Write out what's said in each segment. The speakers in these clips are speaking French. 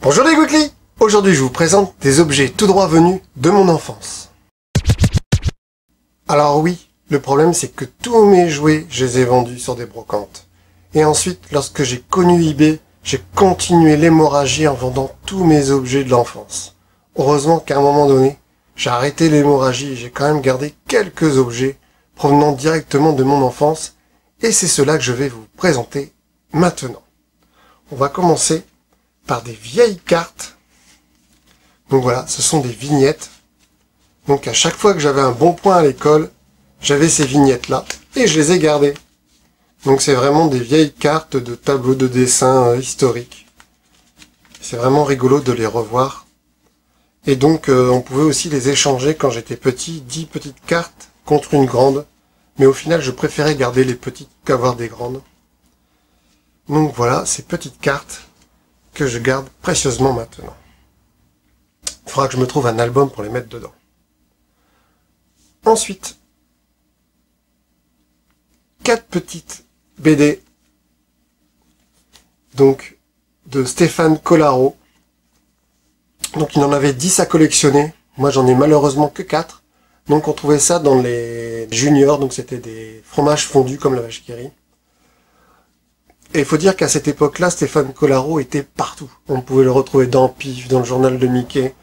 Bonjour les Weekly. Aujourd'hui je vous présente des objets tout droit venus de mon enfance. Alors oui, le problème c'est que tous mes jouets, je les ai vendus sur des brocantes. Et ensuite, lorsque j'ai connu eBay, j'ai continué l'hémorragie en vendant tous mes objets de l'enfance. Heureusement qu'à un moment donné, j'ai arrêté l'hémorragie et j'ai quand même gardé quelques objets provenant directement de mon enfance. Et c'est cela que je vais vous présenter maintenant. On va commencer par des vieilles cartes. Donc voilà, ce sont des vignettes. Donc à chaque fois que j'avais un bon point à l'école, j'avais ces vignettes là et je les ai gardées. Donc c'est vraiment des vieilles cartes de tableaux de dessin historiques. C'est vraiment rigolo de les revoir. Et donc on pouvait aussi les échanger quand j'étais petit, 10 petites cartes contre une grande. Mais au final je préférais garder les petites qu'avoir des grandes. Donc voilà, ces petites cartes que je garde précieusement maintenant. Il faudra que je me trouve un album pour les mettre dedans. Ensuite, 4 petites BD, donc de Stéphane Collaro. Donc il en avait 10 à collectionner. Moi j'en ai malheureusement que 4. Donc on trouvait ça dans les juniors, donc c'était des fromages fondus comme la vache qui rit. Et il faut dire qu'à cette époque-là, Stéphane Collaro était partout. On pouvait le retrouver dans Pif, dans le journal de Mickey.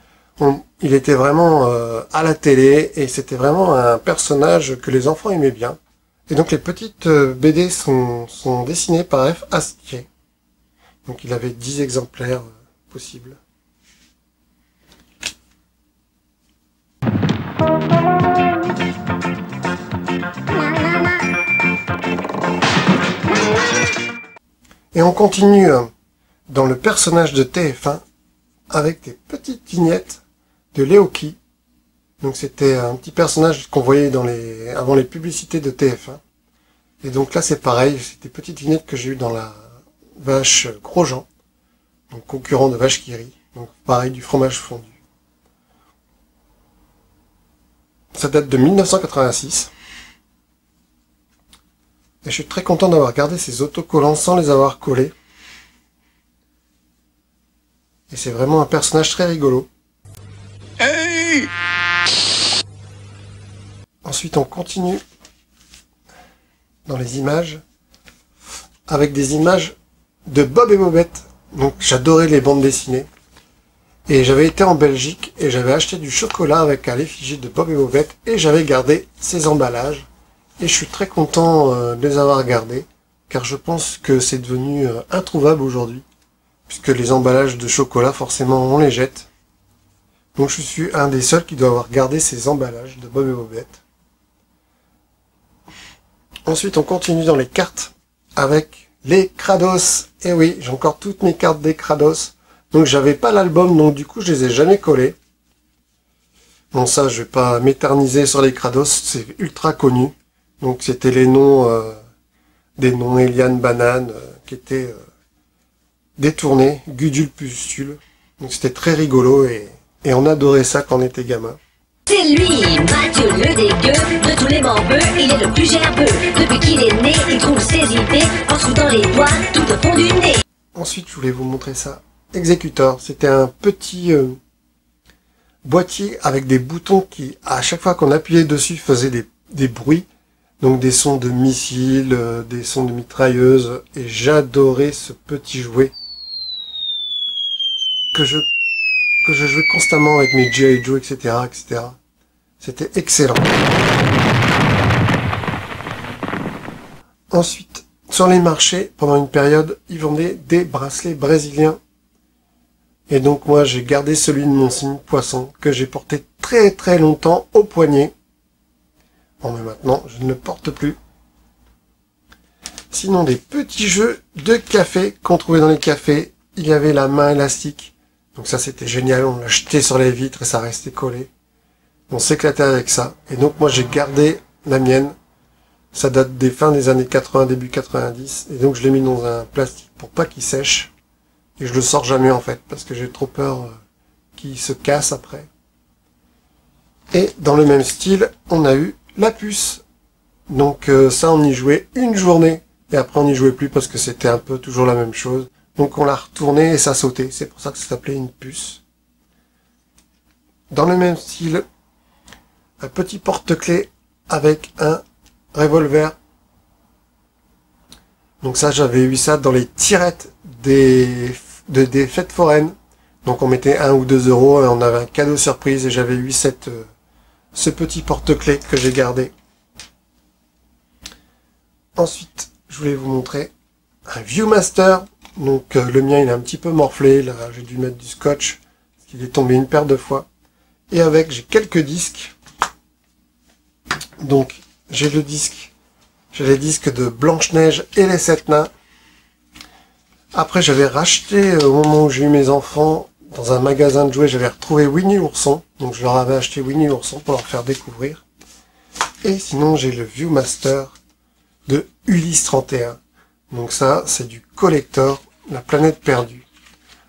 Il était vraiment à la télé et c'était vraiment un personnage que les enfants aimaient bien. Et donc les petites BD sont dessinées par F. Astier. Donc il avait 10 exemplaires possibles. Et on continue dans le personnage de TF1 avec des petites vignettes de Léoki. Donc c'était un petit personnage qu'on voyait avant les publicités de TF1. Et donc là c'est pareil, c'est des petites vignettes que j'ai eues dans la vache Grosjean, donc concurrent de vache qui rit. Donc pareil, du fromage fondu. Ça date de 1986. Et je suis très content d'avoir gardé ces autocollants sans les avoir collés. Et c'est vraiment un personnage très rigolo. Hey! Ensuite on continue dans les images avec des images de Bob et Bobette. Donc j'adorais les bandes dessinées. Et j'avais été en Belgique et j'avais acheté du chocolat avec à l'effigie de Bob et Bobette et j'avais gardé ces emballages. Et je suis très content de les avoir gardés, car je pense que c'est devenu introuvable aujourd'hui, puisque les emballages de chocolat, forcément, on les jette. Donc je suis un des seuls qui doit avoir gardé ces emballages de Bob et Bobette. Ensuite, on continue dans les cartes avec les Krados. Et oui, j'ai encore toutes mes cartes des Krados. Donc j'avais pas l'album, donc du coup je les ai jamais collés. Bon ça, je vais pas m'éterniser sur les Krados, c'est ultra connu. Donc c'était les noms, des noms Eliane Banane, qui étaient détournés, Gudule Pustule. Donc c'était très rigolo et on adorait ça quand on était gamin. C'est lui, Mathieu le dégueu, de tous les membres, il est le plus gerbeux. Depuis qu'il est né, il trouve ses idées en se foutant les doigts tout au fond du nez. Ensuite, je voulais vous montrer ça. Executor, c'était un petit boîtier avec des boutons qui, à chaque fois qu'on appuyait dessus, faisaient des bruits. Donc des sons de missiles, des sons de mitrailleuses, et j'adorais ce petit jouet que je jouais constamment avec mes G.I. Joe, etc., etc. C'était excellent. Ensuite, sur les marchés, pendant une période, ils vendaient des bracelets brésiliens. Et donc moi, j'ai gardé celui de mon signe poisson, que j'ai porté très très longtemps au poignet. Bon, mais maintenant, je ne le porte plus. Sinon, des petits jeux de café qu'on trouvait dans les cafés. Il y avait la main élastique. Donc ça, c'était génial. On l'a jeté sur les vitres et ça restait collé. On s'éclatait avec ça. Et donc, moi, j'ai gardé la mienne. Ça date des fins des années 80, début 90. Et donc, je l'ai mis dans un plastique pour pas qu'il sèche. Et je le sors jamais, en fait, parce que j'ai trop peur qu'il se casse après. Et dans le même style, on a eu la puce. Donc ça, on y jouait une journée. Et après, on n'y jouait plus parce que c'était un peu toujours la même chose. Donc on l'a retourné et ça sautait. C'est pour ça que ça s'appelait une puce. Dans le même style, un petit porte-clés avec un revolver. Donc ça, j'avais eu ça dans les tirettes des fêtes foraines. Donc on mettait 1 ou 2 euros et on avait un cadeau surprise et j'avais eu ce petit porte-clés que j'ai gardé. Ensuite, je voulais vous montrer un Viewmaster. Donc le mien il est un petit peu morflé, là j'ai dû mettre du scotch, parce qu'il est tombé une paire de fois. Et avec, j'ai quelques disques. Donc j'ai les disques de Blanche-Neige et les 7 nains. Après j'avais racheté, au moment où j'ai eu mes enfants, dans un magasin de jouets, j'avais retrouvé Winnie l'ourson. Donc je leur avais acheté Winnie l'ourson pour leur faire découvrir. Et sinon j'ai le Viewmaster de Ulysse 31. Donc ça, c'est du collector, la planète perdue.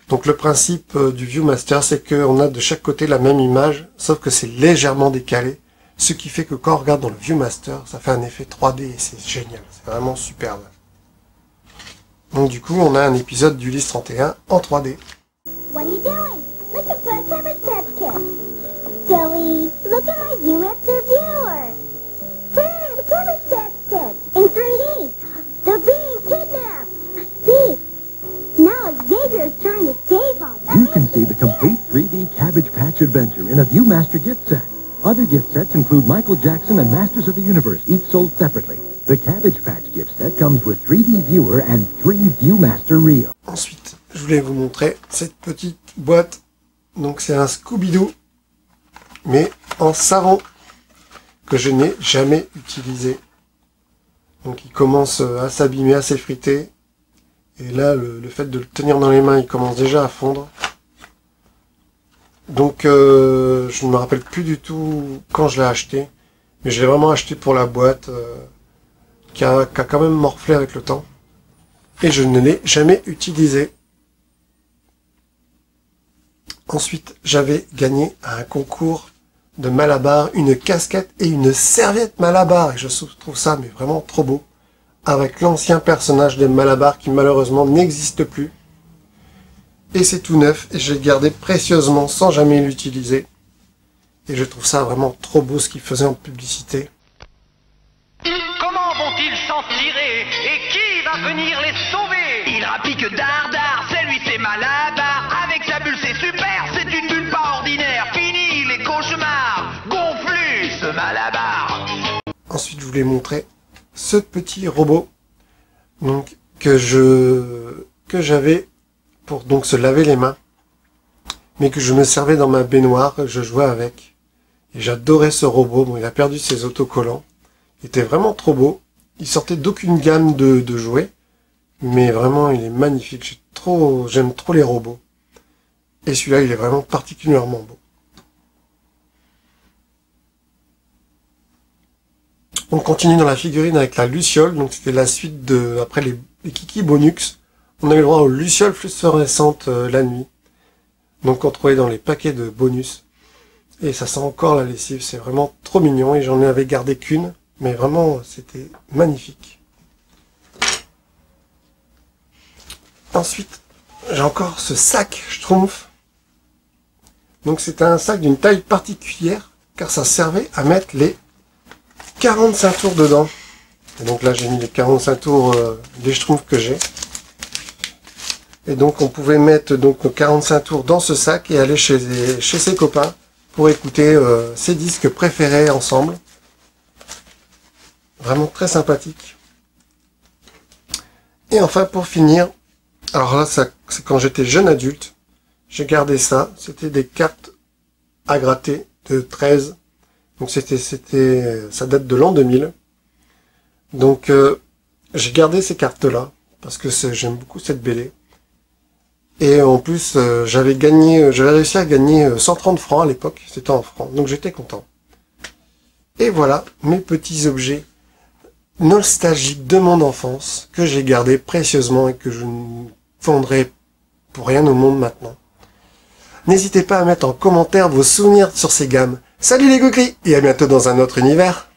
Donc le principe du Viewmaster, c'est qu'on a de chaque côté la même image, sauf que c'est légèrement décalé. Ce qui fait que quand on regarde dans le Viewmaster, ça fait un effet 3D et c'est génial. C'est vraiment superbe. Donc du coup, on a un épisode d'Ulysse 31 en 3D. What are you doing? Looking for a Cabbage Patch Kid. Silly, look at my Viewmaster viewer. Hey, the Cabbage Patch Kid in 3D. They're being kidnapped. See, now Xavier is trying to save them. You can see the complete 3D Cabbage Patch adventure in a Viewmaster gift set. Other gift sets include Michael Jackson and Masters of the Universe, each sold separately. The Cabbage Patch gift set comes with 3D Viewer and 3 Viewmaster Reel. Ensuite, je voulais vous montrer cette petite boîte. Donc c'est un Scooby-Doo, mais en savon, que je n'ai jamais utilisé. Donc il commence à s'abîmer, à s'effriter. Et là, le fait de le tenir dans les mains, il commence déjà à fondre. Donc je ne me rappelle plus du tout quand je l'ai acheté. Mais je l'ai vraiment acheté pour la boîte, qui a quand même morflé avec le temps. Et je ne l'ai jamais utilisé. Ensuite, j'avais gagné à un concours de Malabar une casquette et une serviette Malabar. Et je trouve ça mais vraiment trop beau. Avec l'ancien personnage de Malabar qui malheureusement n'existe plus. Et c'est tout neuf et je l'ai gardé précieusement sans jamais l'utiliser. Et je trouve ça vraiment trop beau ce qu'il faisait en publicité. Comment vont-ils s'en tirer? Et qui va venir les sauver? Il rapplique Dardar, c'est lui c'est Malabar. Avec sa bulle c'est super, c'est une bulle pas ordinaire. Fini les cauchemars, gonflus ce Malabar. Ensuite je voulais montrer ce petit robot donc que j'avais pour donc se laver les mains, mais que je me servais dans ma baignoire, je jouais avec. Et j'adorais ce robot. Bon, il a perdu ses autocollants. Il était vraiment trop beau. Il sortait d'aucune gamme de jouets, mais vraiment il est magnifique. J'aime trop les robots. Et celui-là, il est vraiment particulièrement beau. On continue dans la figurine avec la Luciole. Donc c'était la suite après les Kiki Bonux. On a eu le droit aux lucioles phosphorescentes la nuit. Donc on trouvait dans les paquets de bonus. Et ça sent encore la lessive, c'est vraiment trop mignon. Et j'en avais gardé qu'une, mais vraiment c'était magnifique. Ensuite, j'ai encore ce sac Schtroumpf. Donc c'était un sac d'une taille particulière, car ça servait à mettre les 45 tours dedans. Et donc là j'ai mis les 45 tours des Schtroumpfs que j'ai. Et donc on pouvait mettre donc nos 45 tours dans ce sac et aller chez ses copains pour écouter ses disques préférés ensemble. Vraiment très sympathique. Et enfin pour finir, alors là c'est quand j'étais jeune adulte, j'ai gardé ça, c'était des cartes à gratter de 13. Donc ça date de l'an 2000. Donc j'ai gardé ces cartes là parce que j'aime beaucoup cette BD. Et en plus, j'avais réussi à gagner 130 francs à l'époque, c'était en francs, donc j'étais content. Et voilà, mes petits objets nostalgiques de mon enfance, que j'ai gardés précieusement et que je ne vendrai pour rien au monde maintenant. N'hésitez pas à mettre en commentaire vos souvenirs sur ces gammes. Salut les Gokris, et à bientôt dans un autre univers.